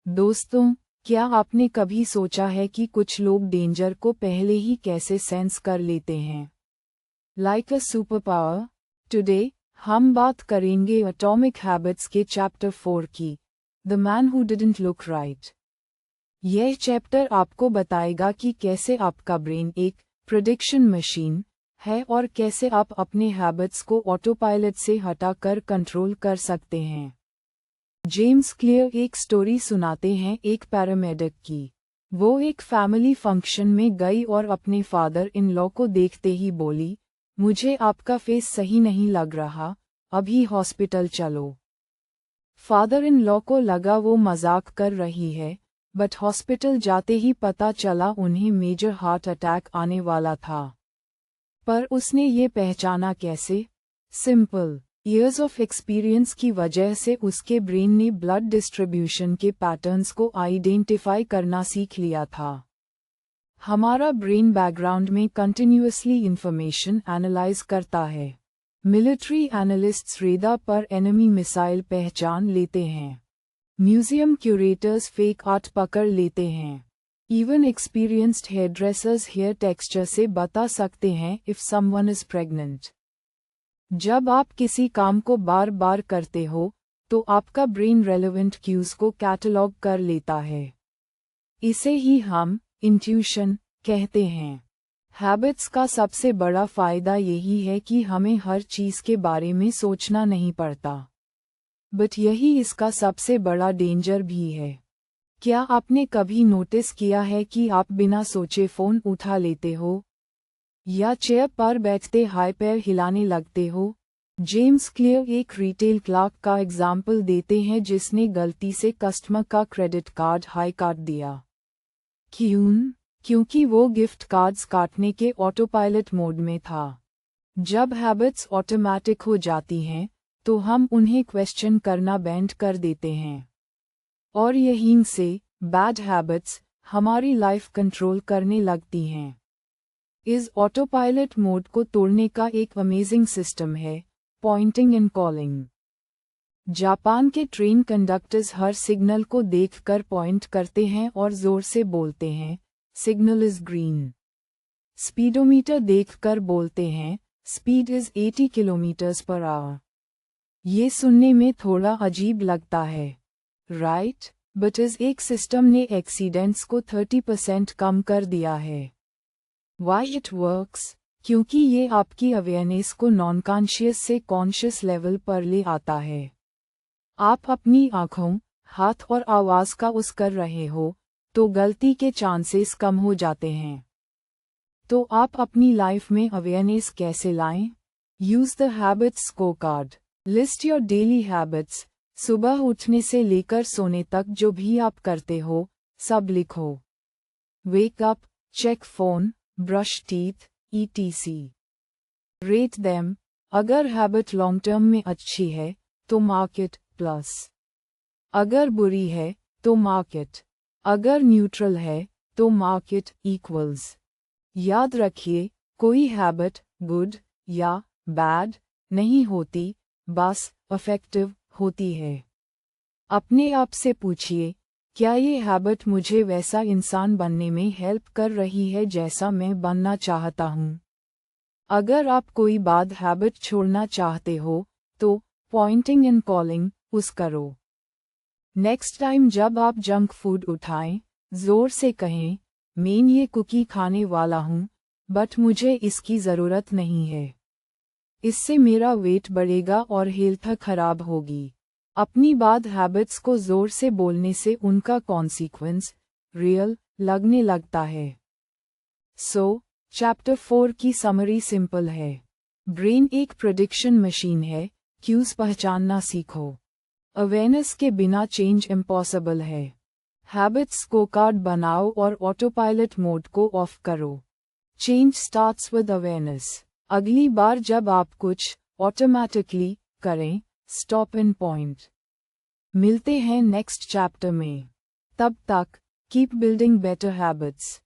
दोस्तों, क्या आपने कभी सोचा है कि कुछ लोग डेंजर को पहले ही कैसे सेंस कर लेते हैं? Like a super power. Today हम बात करेंगे एटॉमिक हैबिट्स के चैप्टर 4 की, the man who didn't look right. यह चैप्टर आपको बताएगा कि कैसे आपका ब्रेन एक प्रेडिक्शन मशीन है और कैसे आप अपने हैबिट्स को ऑटो पायलट से हटाकर कंट्रोल कर सकते हैं। जेम्स क्लियर एक स्टोरी सुनाते हैं एक पैरामेडिक की। वो एक फैमिली फंक्शन में गई और अपने फादर इन लॉ को देखते ही बोली, मुझे आपका फेस सही नहीं लग रहा, अभी हॉस्पिटल चलो। फादर इन लॉ को लगा वो मजाक कर रही है, बट हॉस्पिटल जाते ही पता चला उन्हें मेजर हार्ट अटैक आने वाला था। पर उसने ये पहचाना कैसे? सिंपल, ईयर्स ऑफ एक्सपीरियंस की वजह से उसके ब्रेन ने ब्लड डिस्ट्रीब्यूशन के पैटर्न्स को आइडेंटिफाई करना सीख लिया था। हमारा ब्रेन बैकग्राउंड में कंटिन्यूअसली इंफॉर्मेशन एनालाइज करता है। मिलिट्री एनालिस्ट्स रेडार पर एनिमी मिसाइल पहचान लेते हैं। म्यूजियम क्यूरेटर्स फेक आर्ट पकड़ लेते हैं। इवन एक्सपीरियंस्ड हेयरड्रेसर्स हेयर टेक्सचर से बता सकते हैं इफ समवन इज प्रेग्नेंट। जब आप किसी काम को बार बार करते हो, तो आपका ब्रेन रेलेवेंट क्यूज को कैटलॉग कर लेता है। इसे ही हम इंट्यूशन कहते हैं। हैबिट्स का सबसे बड़ा फायदा यही है कि हमें हर चीज के बारे में सोचना नहीं पड़ता। बट यही इसका सबसे बड़ा डेंजर भी है। क्या आपने कभी नोटिस किया है कि आप बिना सोचे फोन उठा लेते हो? या चेयर पर बैठते हाथ पैर हिलाने लगते हो? जेम्स क्लियर एक रिटेल क्लर्क का एग्जाम्पल देते हैं जिसने गलती से कस्टमर का क्रेडिट कार्ड हाई काट दिया। क्यों? क्योंकि वो गिफ्ट कार्ड्स काटने के ऑटोपायलट मोड में था। जब हैबिट्स ऑटोमेटिक हो जाती हैं, तो हम उन्हें क्वेश्चन करना बैंड कर देते हैं। और यहीं से बैड हैबिट्स हमारी लाइफ कंट्रोल करने लगती हैं। इस ऑटोपायलट मोड को तोड़ने का एक अमेजिंग सिस्टम है, पॉइंटिंग एंड कॉलिंग। जापान के ट्रेन कंडक्टर्स हर सिग्नल को देखकर पॉइंट करते हैं और जोर से बोलते हैं, सिग्नल इज ग्रीन। स्पीडोमीटर देखकर बोलते हैं, speed is 80 kilometres per hour. ये सुनने में थोड़ा अजीब लगता है, राइट? बट इस एक सिस्टम ने एक्सीडेंट्स को 30% कम कर दिया है। Why it works? क्योंकि ये आपकी अवेयरनेस को नॉन कॉन्शियस से कॉन्शियस लेवल पर ले आता है। आप अपनी आँखों, हाथ और आवाज़ का यूज़ कर रहे हो, तो गलती के चांसेस कम हो जाते हैं। तो आप अपनी लाइफ में अवेयरनेस कैसे लाएं? Use the habits scorecard. List your daily habits. सुबह उठने से लेकर सोने तक जो भी आप करते हो, सब लिखो। Wake up, check phone, brush teeth, etc. Rate them. अगर हैबिट लॉन्ग टर्म में अच्छी है, तो मार्क इट प्लस। अगर बुरी है, तो मार्क इट। अगर न्यूट्रल है, तो मार्क इट इक्वल्स। याद रखिए, कोई हैबिट गुड या बैड नहीं होती, बस इफेक्टिव होती है। अपने आप से पूछिए, क्या ये हैबिट मुझे वैसा इंसान बनने में हेल्प कर रही है जैसा मैं बनना चाहता हूँ? अगर आप कोई बैड हैबिट छोड़ना चाहते हो, तो पॉइंटिंग एंड कॉलिंग उस करो। नेक्स्ट टाइम जब आप जंक फूड उठाएं, जोर से कहें, मैं ये कुकी खाने वाला हूँ, बट मुझे इसकी ज़रूरत नहीं है। इससे मेरा वेट बढ़ेगा और हेल्थ खराब होगी। अपनी बैड हैबिट्स को जोर से बोलने से उनका कॉन्सिक्वेंस रियल लगने लगता है। चैप्टर 4 की समरी सिंपल है। ब्रेन एक प्रेडिक्शन मशीन है, क्यूज पहचानना सीखो। अवेयरनेस के बिना चेंज इम्पॉसिबल है। हैबिट्स स्कोरकार्ड बनाओ और ऑटोपायलट मोड को ऑफ करो। Change starts with awareness. अगली बार जब आप कुछ ऑटोमेटिकली करें, स्टॉप एंड पॉइंट। मिलते हैं नेक्स्ट चैप्टर में। तब तक कीप बिल्डिंग बेटर हैबिट्स।